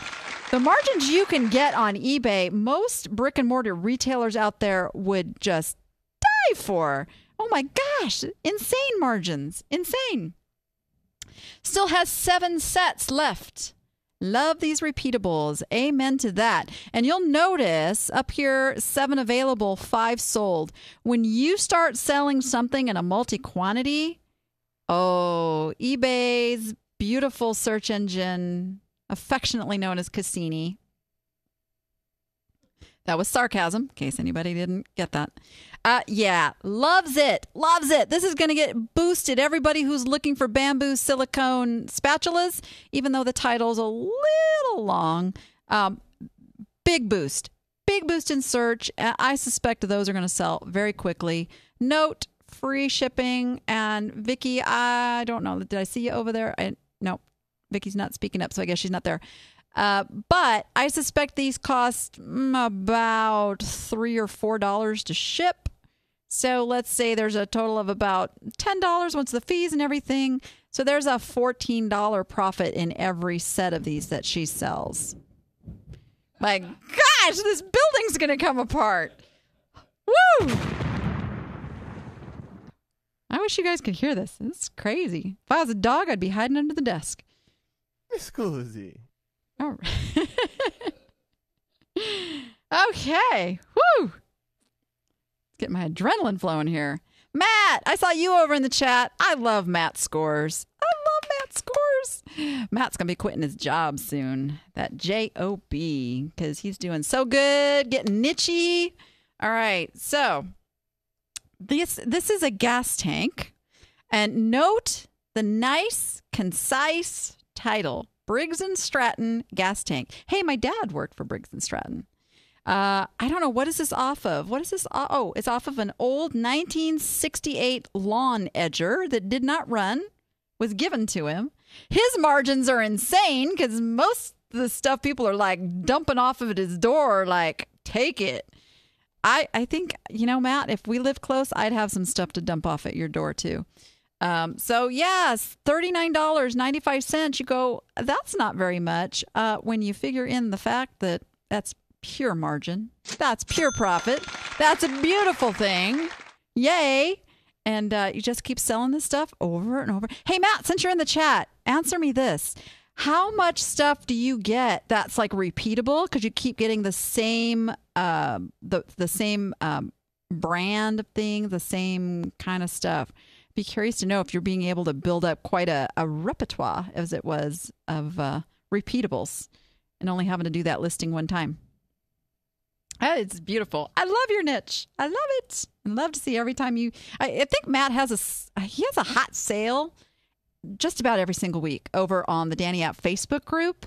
The margins you can get on eBay, most brick and mortar retailers out there would just die for. Oh my gosh. Insane margins. Insane. Still has 7 sets left. Love these repeatables. Amen to that. And you'll notice up here, 7 available, 5 sold. When you start selling something in a multi-quantity, eBay's beautiful search engine, affectionately known as Cassini. That was sarcasm, in case anybody didn't get that. Yeah, loves it. Loves it. This is going to get boosted. Everybody who's looking for bamboo silicone spatulas, even though the title's a little long, big boost. Big boost in search. I suspect those are going to sell very quickly. Note, free shipping. And Vicki, I don't know. Did I see you over there? No, Vicki's not speaking up, so I guess she's not there. But I suspect these cost about $3 or $4 to ship. So let's say there's a total of about $10 once the fees and everything. So there's a $14 profit in every set of these that she sells. My gosh, this building's going to come apart. Woo! I wish you guys could hear this. This is crazy. If I was a dog, I'd be hiding under the desk. Scusi. All right. Okay. Woo! Get my adrenaline flowing here. Matt, I saw you over in the chat. I love Matt Scores. I love Matt Scores. Matt's going to be quitting his job soon. That J-O-B, because he's doing so good, getting nichey. All right, so this is a gas tank. And note the nice, concise title, Briggs & Stratton gas tank. Hey, my dad worked for Briggs & Stratton. I don't know. What is this off of? What is this? Oh, it's off of an old 1968 lawn edger that did not run, was given to him. His margins are insane because most of the stuff people are like dumping off of his door, like, take it. I think, Matt, if we lived close, I'd have some stuff to dump off at your door too. So yes, $39.95. You go, that's not very much. When you figure in the fact that that's pure margin. That's pure profit. That's a beautiful thing. Yay. And you just keep selling this stuff over and over. Hey, Matt, since you're in the chat, answer me this. How much stuff do you get that's like repeatable? Because you keep getting the same the same brand of thing, the same kind of stuff. Be curious to know if you're being able to build up quite a repertoire, as it was, of repeatables and only having to do that listing one time. It's beautiful. I love your niche. I love it. I love to see every time you. I think Matt has a hot sale just about every single week over on the Danny App Facebook group.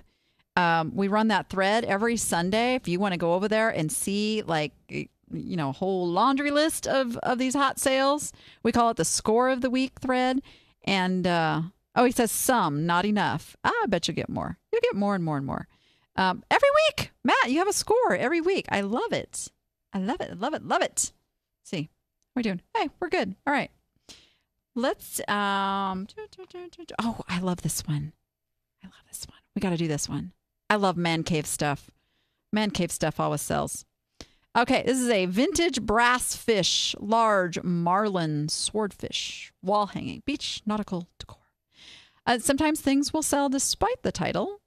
We run that thread every Sunday. If you want to go over there and see a whole laundry list of these hot sales, we call it the score of the week thread. And he says some, not enough. I bet you'll get more. You'll get more and more and more. Every week, Matt, you have a score every week. I love it. I love it. Love it. Love it. Let's see, what are we doing? Hey, we're good. All right. Let's, I love this one. We got to do this one. I love man cave stuff. Man cave stuff always sells. Okay, this is a vintage brass fish, large marlin swordfish, wall hanging, beach nautical decor. Sometimes things will sell despite the title.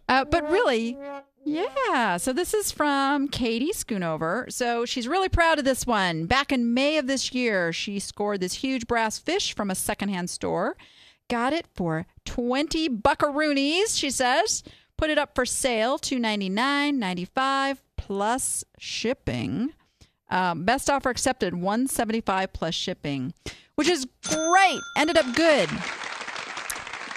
But really, yeah. So this is from Katie Schoonover. So she's really proud of this one. Back in May of this year, she scored this huge brass fish from a secondhand store. Got it for 20 buckaroonies, she says. Put it up for sale, $299.95 plus shipping. Best offer accepted, $175 plus shipping, which is great. Ended up good.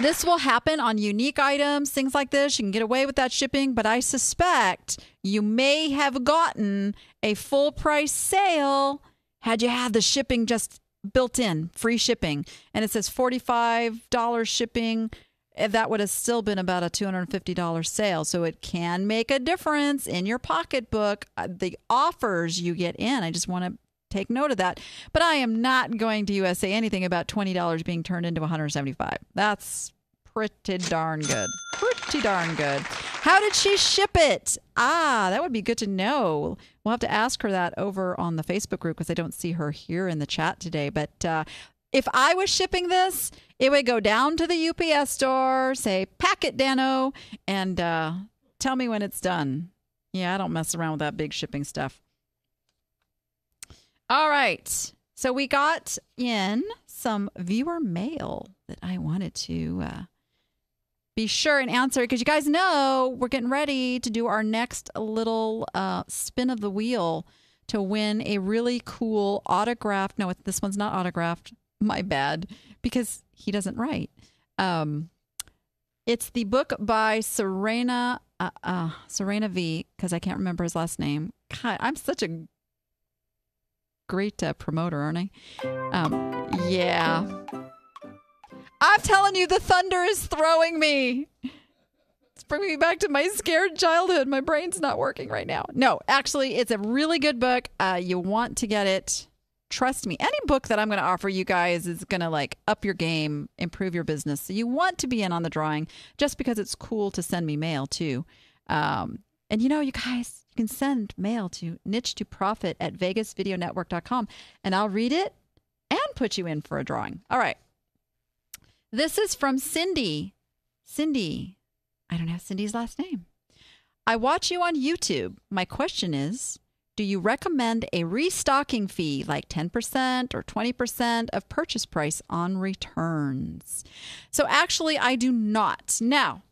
This will happen on unique items, things like this. You can get away with that shipping, but I suspect you may have gotten a full price sale had you had the shipping just built in, free shipping. And it says $45 shipping. that would have still been about a $250 sale. So it can make a difference in your pocketbook, the offers you get in. I just want to take note of that. But I am not going to say anything about $20 being turned into $175. That's pretty darn good. Pretty darn good. How did she ship it? That would be good to know. We'll have to ask her that over on the Facebook group because I don't see her here in the chat today. But if I was shipping this, it would go down to the UPS store, say, pack it, Dano, and tell me when it's done. Yeah, I don't mess around with that big shipping stuff. All right. So we got in some viewer mail that I wanted to be sure and answer because you guys know we're getting ready to do our next little spin of the wheel to win a really cool autographed. No, this one's not autographed. My bad, because he doesn't write. It's the book by Serena V, because I can't remember his last name. God, I'm such a great promoter, aren't I? Yeah. I'm telling you, the thunder is throwing me. It's bringing me back to my scared childhood. My brain's not working right now. No, actually, it's a really good book. You want to get it. Trust me, any book that I'm going to offer you guys is going to up your game, improve your business. So you want to be in on the drawing just because it's cool to send me mail too. And you guys, you can send mail to niche2profit@vegasvideonetwork.com and I'll read it and put you in for a drawing. All right. This is from Cindy. Cindy, I don't have Cindy's last name. I watch you on YouTube. My question is, do you recommend a restocking fee like 10% or 20% of purchase price on returns? So actually, I do not. Now,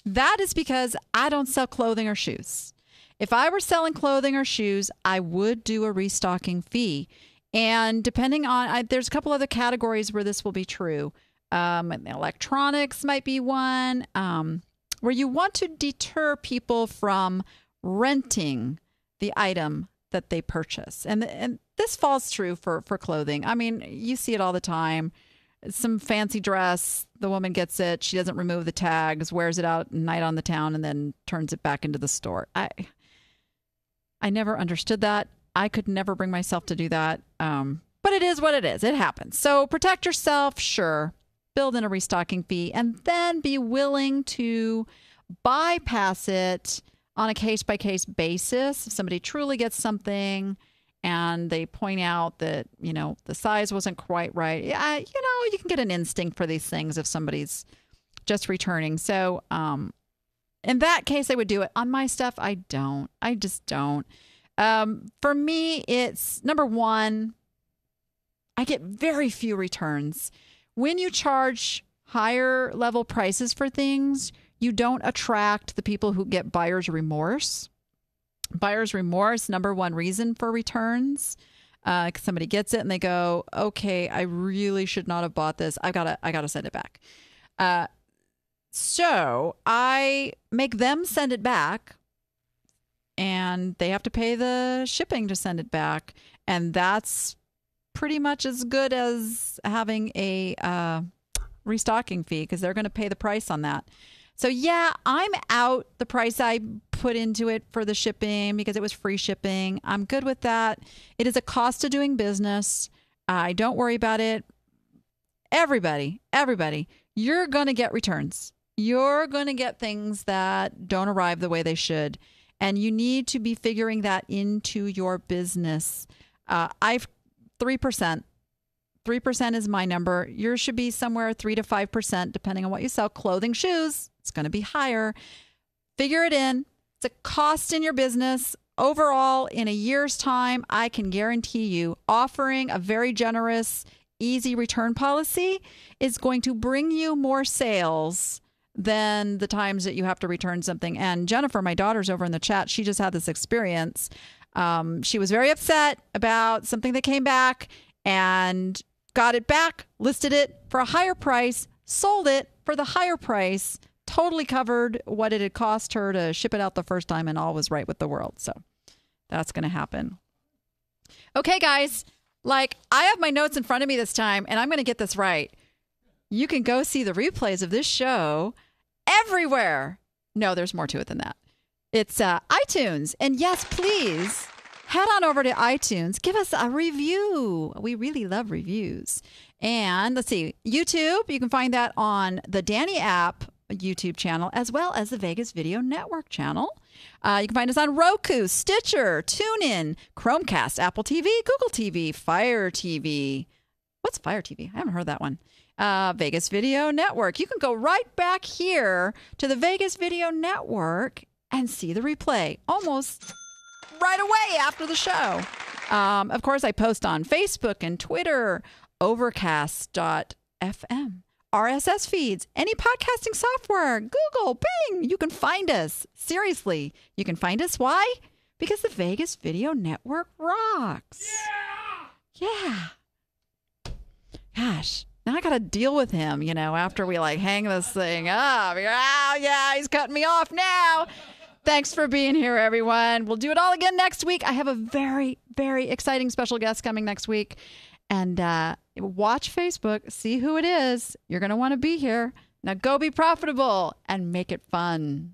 that is because I don't sell clothing or shoes. If I were selling clothing or shoes, I would do a restocking fee. And depending on, there's a couple other categories where this will be true. Electronics might be one, where you want to deter people from renting the item that they purchase. And this falls true for clothing. I mean, you see it all the time. Some fancy dress, the woman gets it, she doesn't remove the tags, wears it out night on the town, and then turns it back into the store. I never understood that. I could never bring myself to do that. But it is what it is. It happens. So protect yourself, sure. Build in a restocking fee, and then be willing to bypass it on a case-by-case basis. If somebody truly gets something and they point out that, the size wasn't quite right, you can get an instinct for these things if somebody's just returning. So in that case, I would do it. On my stuff, I don't. I just don't. For me, it's, number one, I get very few returns. When you charge higher level prices for things, you don't attract the people who get buyer's remorse. Buyer's remorse, number one reason for returns. Somebody gets it and they go, okay, I really should not have bought this. I gotta send it back. So I make them send it back, and they have to pay the shipping to send it back. And that's pretty much as good as having a restocking fee, because they're going to pay the price on that. So yeah, I'm out the price I put into it for the shipping because it was free shipping. I'm good with that. It is a cost of doing business. I don't worry about it. Everybody, you're going to get returns. You're going to get things that don't arrive the way they should. And you need to be figuring that into your business. 3%. 3% is my number. Yours should be somewhere 3 to 5%, depending on what you sell. Clothing, shoes, it's going to be higher. Figure it in. It's a cost in your business. Overall, in a year's time, I can guarantee you offering a very generous, easy return policy is going to bring you more sales than the times that you have to return something. And Jennifer, my daughter's over in the chat, she just had this experience. She was very upset about something that came back and got it back, listed it for a higher price, sold it for the higher price, totally covered what it had cost her to ship it out the first time, and all was right with the world. So that's going to happen. Okay, guys, I have my notes in front of me this time, and I'm going to get this right. You can go see the replays of this show everywhere. No, there's more to it than that. It's iTunes. And yes, please head on over to iTunes. Give us a review. We really love reviews. And let's see, YouTube. You can find that on the Danny app YouTube channel, as well as the Vegas Video Network channel. You can find us on Roku, Stitcher, TuneIn, Chromecast, Apple TV, Google TV, Fire TV. What's Fire TV? I haven't heard that one. Vegas Video Network. You can go right back here to the Vegas Video Network and see the replay almost right away after the show. Of course, I post on Facebook and Twitter, Overcast.fm. RSS feeds, any podcasting software, Google, Bing, you can find us. Seriously, you can find us. Why? Because the Vegas Video Network rocks. Yeah. Gosh, now I got to deal with him, after we hang this thing up. Oh, yeah, he's cutting me off now. Thanks for being here, everyone. We'll do it all again next week. I have a very, very exciting special guest coming next week. And watch Facebook, see who it is. You're going to want to be here. Now go be profitable and make it fun.